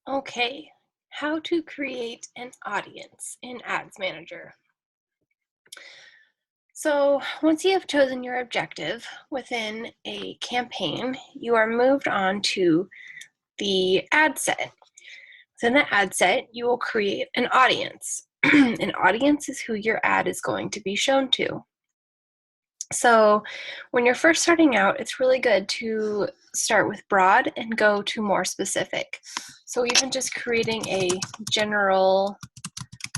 Okay, how to create an audience in Ads Manager. So once you have chosen your objective within a campaign, you are moved on to the ad set. Within the ad set, you will create an audience. An audience is who your ad is going to be shown to. So when you're first starting out, it's really good to start with broad and go to more specific. So even just creating a general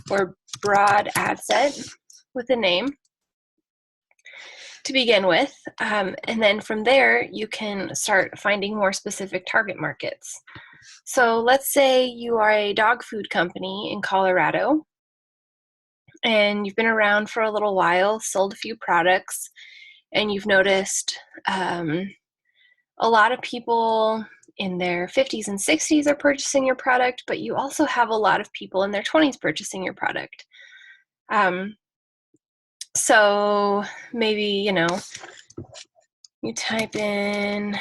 or broad ad set with a name to begin with. And then from there, you can start finding more specific target markets. So let's say you are a dog food company in Colorado and you've been around for a little while, sold a few products, and you've noticed a lot of people in their 50s and 60s are purchasing your product, but you also have a lot of people in their 20s purchasing your product. So maybe, you type in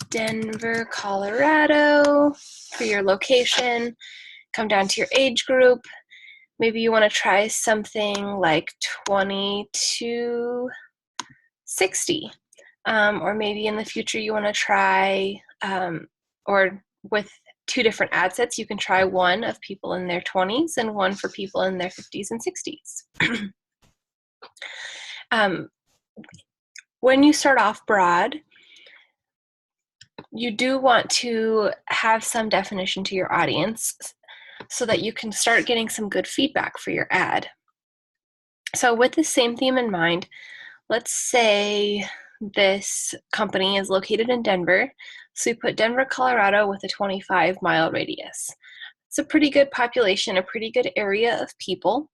Denver, Colorado for your location, come down to your age group. Maybe you want to try something like 20 to 60. Or maybe in the future you want to try, or with two different ad sets, you can try one of people in their 20s and one for people in their 50s and 60s. When you start off broad, you do want to have some definition to your audience so that you can start getting some good feedback for your ad. So with the same theme in mind, let's say this company is located in Denver. So you put Denver, Colorado with a 25-mile radius. It's a pretty good population, a pretty good area of people.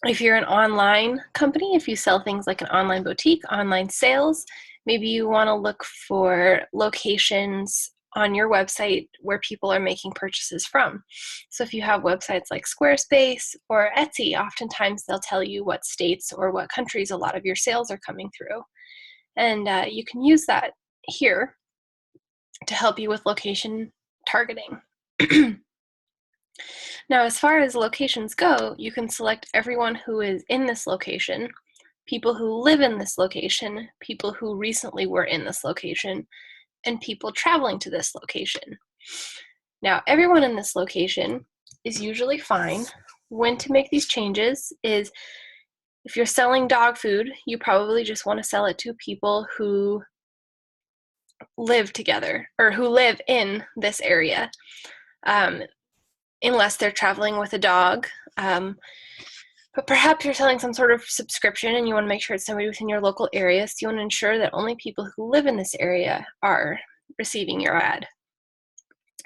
If you're an online company, if you sell things like an online boutique, online sales, maybe you want to look for locations on your website where people are making purchases from. So if you have websites like Squarespace or Etsy, oftentimes they'll tell you what states or what countries a lot of your sales are coming through. And you can use that here to help you with location targeting. Now, as far as locations go, you can select everyone who is in this location, people who live in this location, people who recently were in this location, and people traveling to this location. Now, everyone in this location is usually fine. When to make these changes is if you're selling dog food, you probably just want to sell it to people who live together or who live in this area. Unless they're traveling with a dog. But perhaps you're selling some sort of subscription and you want to make sure it's somebody within your local area, so you want to ensure that only people who live in this area are receiving your ad.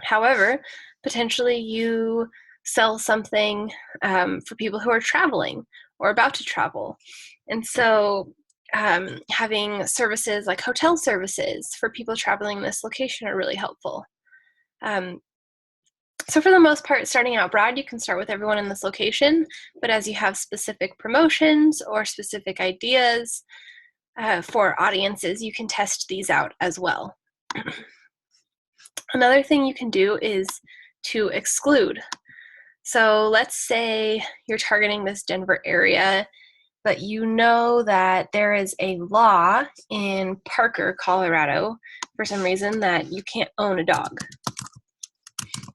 However, potentially you sell something for people who are traveling or about to travel. And so having services like hotel services for people traveling in this location are really helpful. So for the most part, starting out broad, you can start with everyone in this location, but as you have specific promotions or specific ideas for audiences, you can test these out as well. Another thing you can do is to exclude. So let's say you're targeting this Denver area, but you know that there is a law in Parker, Colorado, for some reason that you can't own a dog,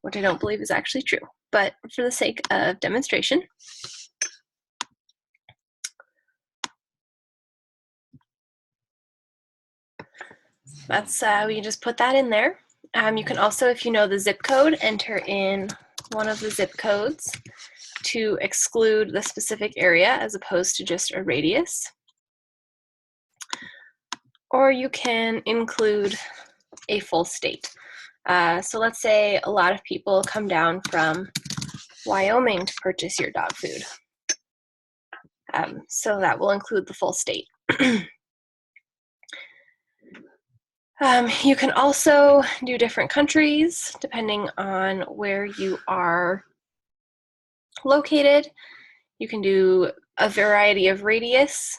which I don't believe is actually true, but for the sake of demonstration. That's, we can just put that in there. You can also, if you know the zip code, enter in one of the zip codes to exclude the specific area as opposed to just a radius. Or you can include a full state. So let's say a lot of people come down from Wyoming to purchase your dog food. So that will include the full state. You can also do different countries depending on where you are located. You can do a variety of radius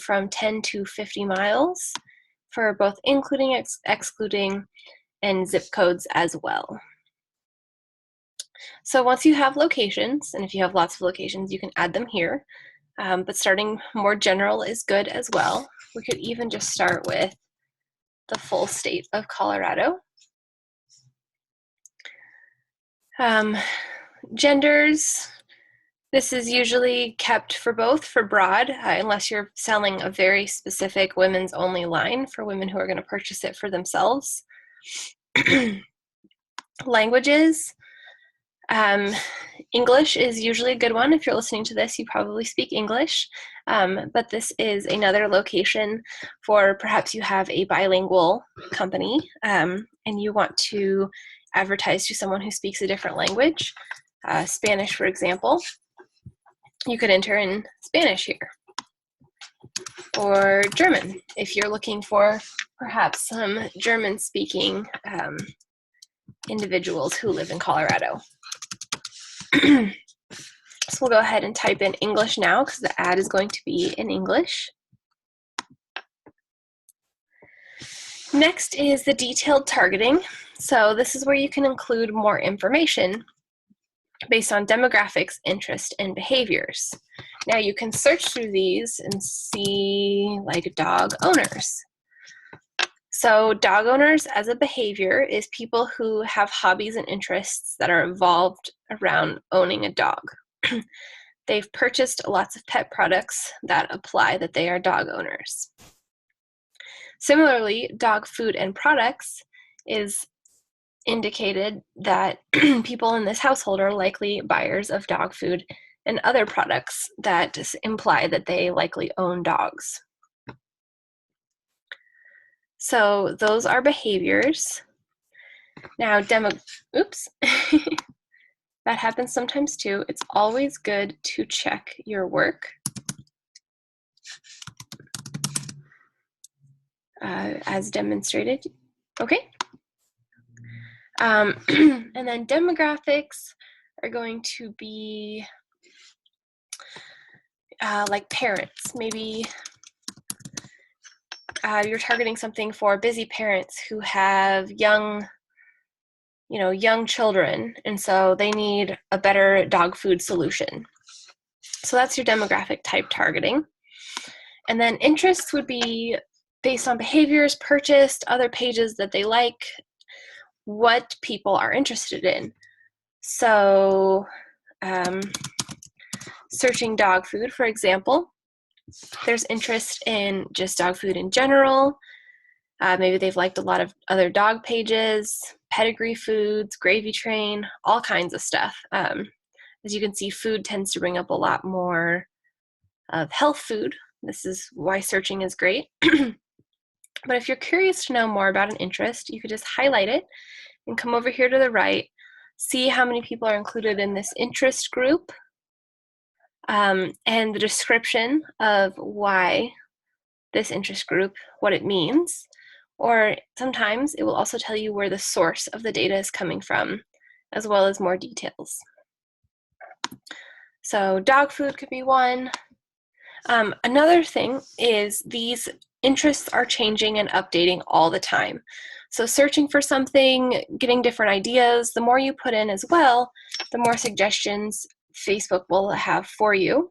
from 10 to 50 miles for both including, excluding, and zip codes as well. So once you have locations, and if you have lots of locations, you can add them here, but starting more general is good as well. We could even just start with the full state of Colorado. Genders, this is usually kept for both, for broad, unless you're selling a very specific women's only line for women who are going to purchase it for themselves. Languages, English is usually a good one. If you're listening to this, you probably speak English, but this is another location for perhaps you have a bilingual company and you want to advertise to someone who speaks a different language, Spanish, for example. You could enter in Spanish here, or German if you're looking for perhaps some German-speaking individuals who live in Colorado. So we'll go ahead and type in English now because the ad is going to be in English. Next is the detailed targeting. So this is where you can include more information based on demographics, interest, and behaviors. Now you can search through these and see like dog owners. So dog owners as a behavior is people who have hobbies and interests that are involved around owning a dog. They've purchased lots of pet products that apply that they are dog owners. Similarly, dog food and products is indicated that people in this household are likely buyers of dog food and other products that imply that they likely own dogs. So those are behaviors. Now, oops, that happens sometimes too. It's always good to check your work. As demonstrated, okay. And then demographics are going to be like parents. Maybe you're targeting something for busy parents who have young children, and so they need a better dog food solution. So that's your demographic type targeting. And then interests would be based on behaviors purchased, other pages that they like, what people are interested in. So searching dog food, for example, there's interest in just dog food in general. Maybe they've liked a lot of other dog pages, pedigree foods, gravy train, all kinds of stuff. As you can see, food tends to bring up a lot more of health food. This is why searching is great. But if you're curious to know more about an interest, you could just highlight it and come over here to the right, see how many people are included in this interest group, and the description of why this interest group, what it means. Or sometimes it will also tell you where the source of the data is coming from, as well as more details. So dog food could be one. Another thing is these interests are changing and updating all the time. So searching for something, getting different ideas, the more you put in as well, the more suggestions Facebook will have for you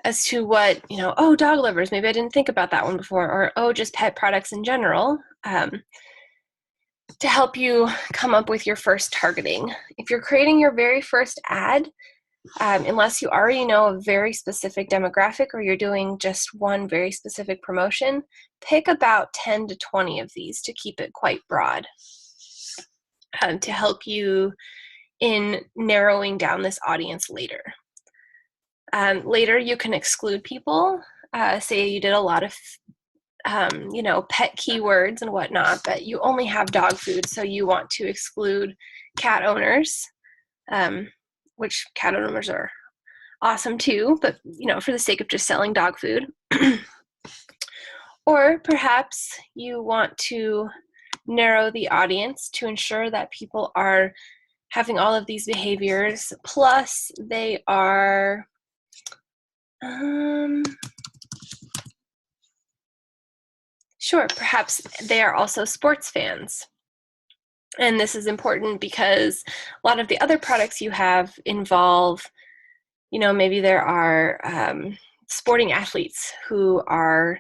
as to what, oh, dog livers, maybe I didn't think about that one before, or oh, just pet products in general, to help you come up with your first targeting. If you're creating your very first ad, unless you already know a very specific demographic or you're doing just one very specific promotion, pick about 10 to 20 of these to keep it quite broad, to help you in narrowing down this audience later. Later, you can exclude people. Say you did a lot of pet keywords and whatnot, but you only have dog food, so you want to exclude cat owners, which cat owners are awesome too, but for the sake of just selling dog food. Or perhaps you want to narrow the audience to ensure that people are having all of these behaviors, plus they are Sure, perhaps they are also sports fans. And this is important because a lot of the other products you have involve, maybe there are sporting athletes who are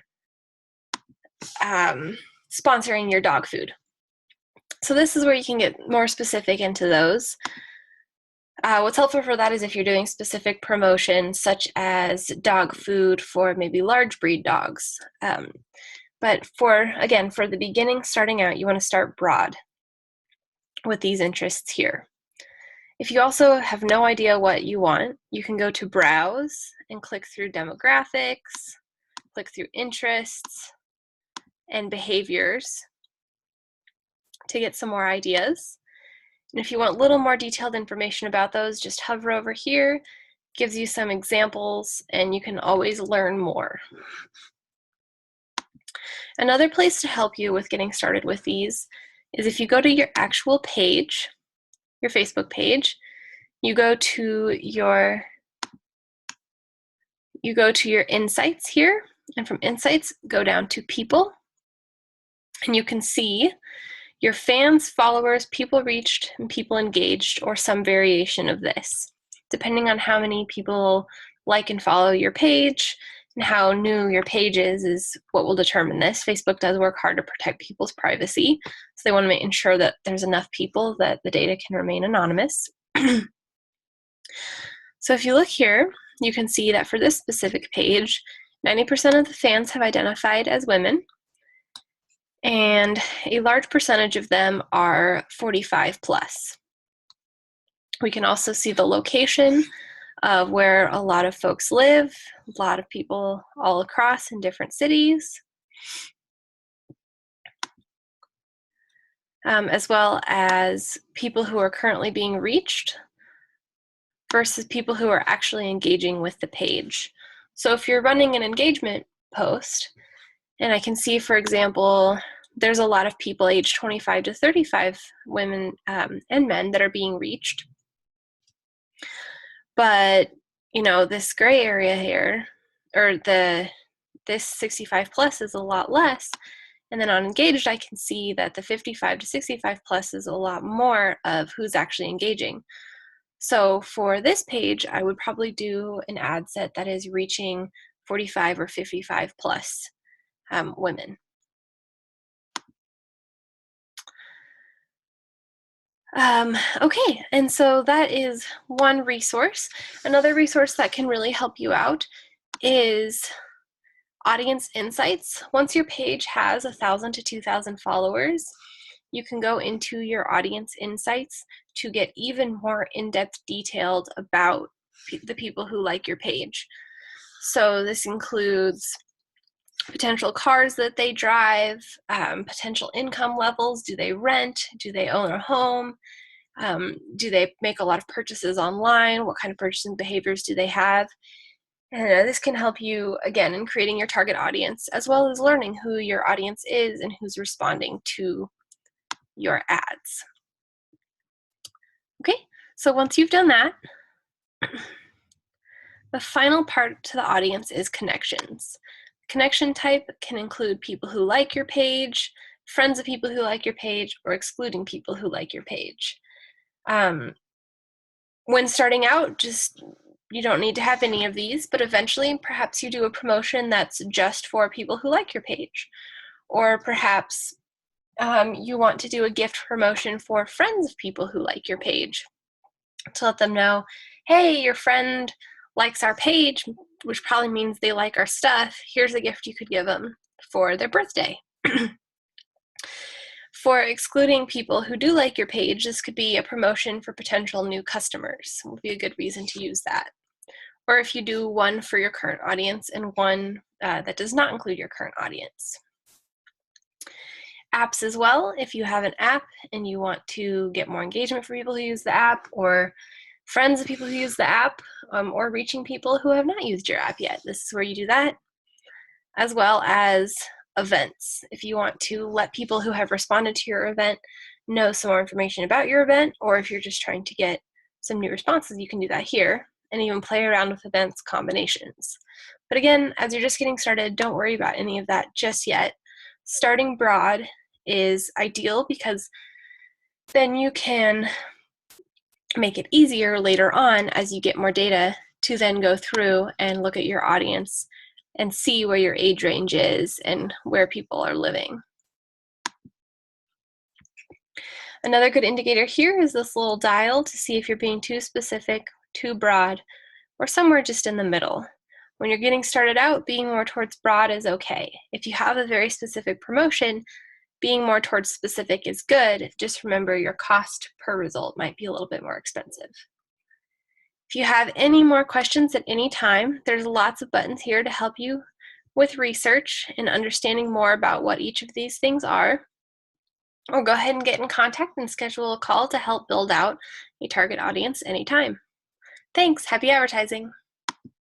sponsoring your dog food. So this is where you can get more specific into those. What's helpful for that is if you're doing specific promotions, such as dog food for maybe large breed dogs. But for the beginning, starting out, you want to start broad with these interests here. If you also have no idea what you want, you can go to Browse and click through demographics, click through interests and behaviors to get some more ideas. And if you want a little more detailed information about those, just hover over here, gives you some examples, and you can always learn more. Another place to help you with getting started with these is if you go to your actual page, your Facebook page, you go to your insights here, and from insights, go down to people, and you can see your fans, followers, people reached, and people engaged, or some variation of this. Depending on how many people like and follow your page and how new your page is what will determine this. Facebook does work hard to protect people's privacy, so they want to ensure that there's enough people that the data can remain anonymous. So if you look here, you can see that for this specific page, 90% of the fans have identified as women, and a large percentage of them are 45 plus. We can also see the location of where a lot of folks live, a lot of people all across in different cities, as well as people who are currently being reached versus people who are actually engaging with the page. So if you're running an engagement post, and I can see, for example, there's a lot of people aged 25 to 35, women and men, that are being reached. But, this gray area here, or this 65 plus is a lot less. And then on engaged, I can see that the 55 to 65 plus is a lot more of who's actually engaging. So for this page, I would probably do an ad set that is reaching 45 or 55 plus women. Okay, and so that is one resource. Another resource that can really help you out is Audience Insights. Once your page has 1,000 to 2,000 followers, you can go into your Audience Insights to get even more in-depth detailed about the people who like your page. So this includes potential cars that they drive, potential income levels. Do they rent? Do they own a home? Do they make a lot of purchases online? What kind of purchasing behaviors do they have? And this can help you, again, in creating your target audience, as well as learning who your audience is and who's responding to your ads. Okay, so once you've done that, the final part to the audience is connections. Connection type can include people who like your page, friends of people who like your page, or excluding people who like your page. When starting out, you don't need to have any of these, but eventually perhaps you do a promotion that's just for people who like your page. Or perhaps you want to do a gift promotion for friends of people who like your page to let them know, hey, your friend likes our page, which probably means they like our stuff. Here's a gift you could give them for their birthday. For excluding people who do like your page, this could be a promotion for potential new customers. It would be a good reason to use that. Or if you do one for your current audience and one that does not include your current audience. Apps as well. If you have an app and you want to get more engagement for people who use the app, or friends of people who use the app, or reaching people who have not used your app yet, this is where you do that. As well as events. If you want to let people who have responded to your event know some more information about your event, or if you're just trying to get some new responses, you can do that here, and even play around with events combinations. But again, as you're just getting started, don't worry about any of that just yet. starting broad is ideal because then you can make it easier later on as you get more data to then go through and look at your audience and see where your age range is and where people are living. Another good indicator here is this little dial to see if you're being too specific, too broad, or somewhere just in the middle. When you're getting started out, being more towards broad is okay. If you have a very specific promotion, being more towards specific is good. Just remember your cost per result might be a little bit more expensive. If you have any more questions at any time, there's lots of buttons here to help you with research and understanding more about what each of these things are. Or go ahead and get in contact and schedule a call to help build out a target audience anytime. Thanks. Happy advertising.